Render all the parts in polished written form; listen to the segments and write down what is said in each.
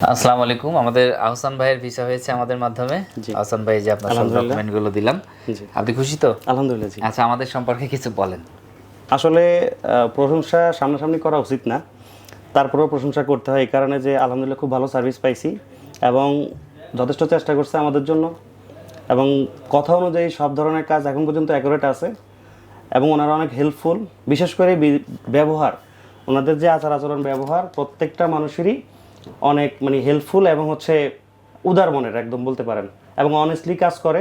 আসসালামু আলাইকুম। আমাদের আহসান ভাইয়ের ভিসা হয়েছে আমাদের মাধ্যমে। আহসান ভাই যে আপনার সব ডকুমেন্টগুলো দিলাম, আপনি খুশি তো? আলহামদুলিল্লাহ। জি, আচ্ছা, আমাদের সম্পর্কে কিছু বলেন। আসলে প্রশংসা সামনাসামনি করা উচিত না, তারপরেও প্রশংসা করতে হয় এই কারণে যে আলহামদুলিল্লাহ খুব ভালো সার্ভিস পাইছি এবং যথেষ্ট চেষ্টা করছে আমাদের জন্য, এবং কথা অনুযায়ী সব ধরনের কাজ এখন পর্যন্ত অ্যাকুরেট আছে এবং ওনারা অনেক হেল্পফুল। বিশেষ করে ব্যবহার, ওনাদের যে আচার আচরণ ব্যবহার প্রত্যেকটা মানুষেরই অনেক হেল্পফুল এবং উদার মনের একদম বলতে পারেন, এবং অনেস্টলি কাজ করে।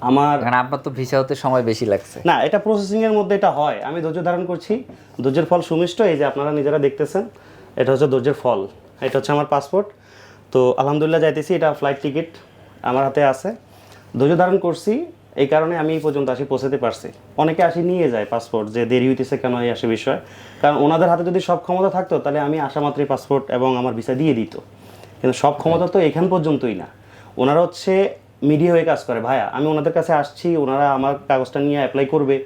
আপনার তো ভিসা হতে সময় বেশি লাগছে না, এটা প্রসেসিং এর মধ্যে এটা হয়, আমি ধৈর্য ধারণ করছি, ধৈর্যের ফল সুমিষ্ট। এই যে আপনারা নিজেরা দেখতেছেন, এটা হচ্ছে ধৈর্যের ফল। এটা হচ্ছে আমার পাসপোর্ট। তো আলহামদুলিল্লাহ যাইতেছি, এটা ফ্লাইট টিকিট আমার হাতে আছে। ধৈর্য ধারণ করছি এই কারণে আমি এই পর্যন্ত পৌঁছাতে পারছি। অনেকে নিয়ে যায় পাসপোর্ট, যে দেরি হইতেছে কেন, এই বিষয়। কারণ ওনাদের হাতে যদি সব ক্ষমতা থাকতো তাহলে আমি আসা মাত্রই পাসপোর্ট এবং আমার ভিসা দিয়ে দিত, কিন্তু সব ক্ষমতা তো এখান পর্যন্তই না। ওনারা মিডিয়া হয়ে কাজ করে। ভাইয়া, আমি ওনাদের কাছে আসছি, ওনারা আমার কাগজটা নিয়ে অ্যাপ্লাই করবে,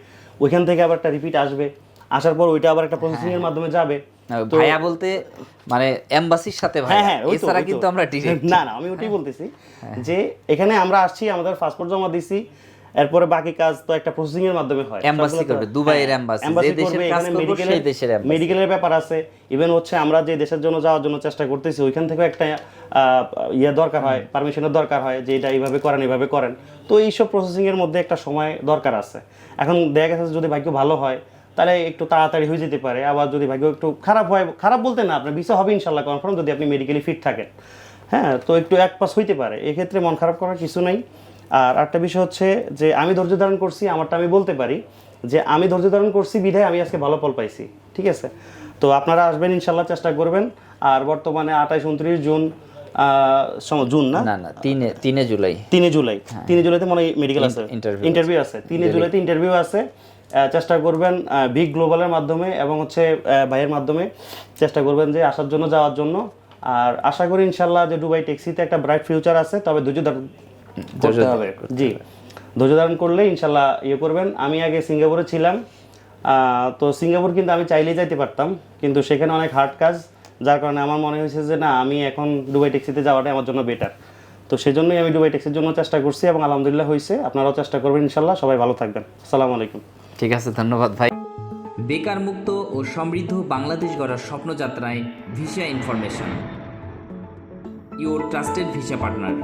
ওইখান থেকে আবার একটা রিপিট আসবে, আসার পর ওইটা আবার একটা প্রসেসিং এর মাধ্যমে যাবে। ভাইয়া বলতে মানে এমবাসির সাথে ভাই, এছাড়া কিন্তু আমরা ডিরেক্ট না, আমি ওটাই বলতেছি যে এখানে আমরা আসছি, আমাদের পাসপোর্ট জমা দিছি, এরপরে বাকি কাজ তো একটা প্রসেসিং এর মাধ্যমে হয়। এমবাসি করবে, দুবাইয়ের এমবাসি, যে দেশের কাজ করবে সেই দেশের এমবাসি। মেডিকেলের ব্যাপার আছে, ইভেন আমরা যে দেশের জন্য যাওয়ার জন্য চেষ্টা করতেছি ওইখান থেকে একটা দরকার হয়, পারমিশনের দরকার হয়, যে এটা এইভাবে করেন। তো এইসব প্রসেসিং এর মধ্যে একটা সময় দরকার আছে। এখন দেখা গেছে যদি ভাগ্য ভালো হয় তাহলে একটু তাড়াতাড়ি হয়ে যেতে পারে, আবার যদি ভাগ্য একটু খারাপ হয়, খারাপ বলতে না, আপনার ভিসা হবে ইনশাল্লাহ কনফার্ম, যদি আপনি মেডিকেলি ফিট থাকেন। হ্যাঁ, তো একটু এক পাস হইতে পারে, এক্ষেত্রে মন খারাপ করার কিছু নাই। আর একটা বিষয় হচ্ছে যে আমি ধৈর্য ধারণ করছি, আমারটা আমি বলতে পারি যে আমি ধৈর্য ধারণ করছি বিধায় আমি আজকে ভালো ফল পাইছি। ঠিক আছে, তো আপনারা আসবেন ইনশাল্লাহ, চেষ্টা করবেন। আর বর্তমানে 28-29 জুন, জুন না, 3 জুলাই 3 জুলাইতে মনে হয় মেডিকেল আছে, ইন্টারভিউ আছে। 3 জুলাইতে ইন্টারভিউ আছে। চেষ্টা করবেন বিগ গ্লোবালের মাধ্যমে এবং ভাইয়ের মাধ্যমে চেষ্টা করবেন যে আসার জন্য, যাওয়ার জন্য। আর আশা করি ইনশাল্লাহ যে দুবাই ট্যাক্সিতে একটা ব্রাইট ফিউচার আছে, তবে ধৈর্য করতে হবে। জি, ধৈর্য ধারণ করলে ইনশাল্লাহ করবেন। আমি আগে সিঙ্গাপুরে ছিলাম, তো সিঙ্গাপুর কিন্তু আমি চাইলেই যাইতে পারতাম, কিন্তু সেখানে অনেক হার্ড কাজ, যার কারণে আমার মনে হয়েছে যে না, আমি এখন দুবাই ট্যাক্সিতে যাওয়াটাই আমার জন্য বেটার। তো সেই জন্যই আমি দুবাই ট্যাক্সির জন্য চেষ্টা করছি এবং আলহামদুলিল্লাহ হয়েছে। আপনারাও চেষ্টা করবেন ইনশাল্লাহ। সবাই ভালো থাকবেন। আসসালামু আলাইকুম। ঠিক আছে, ধন্যবাদ ভাই। বেকার মুক্ত ও সমৃদ্ধ বাংলাদেশ গড়ার স্বপ্নযাত্রায় visa information, your trusted visa partner.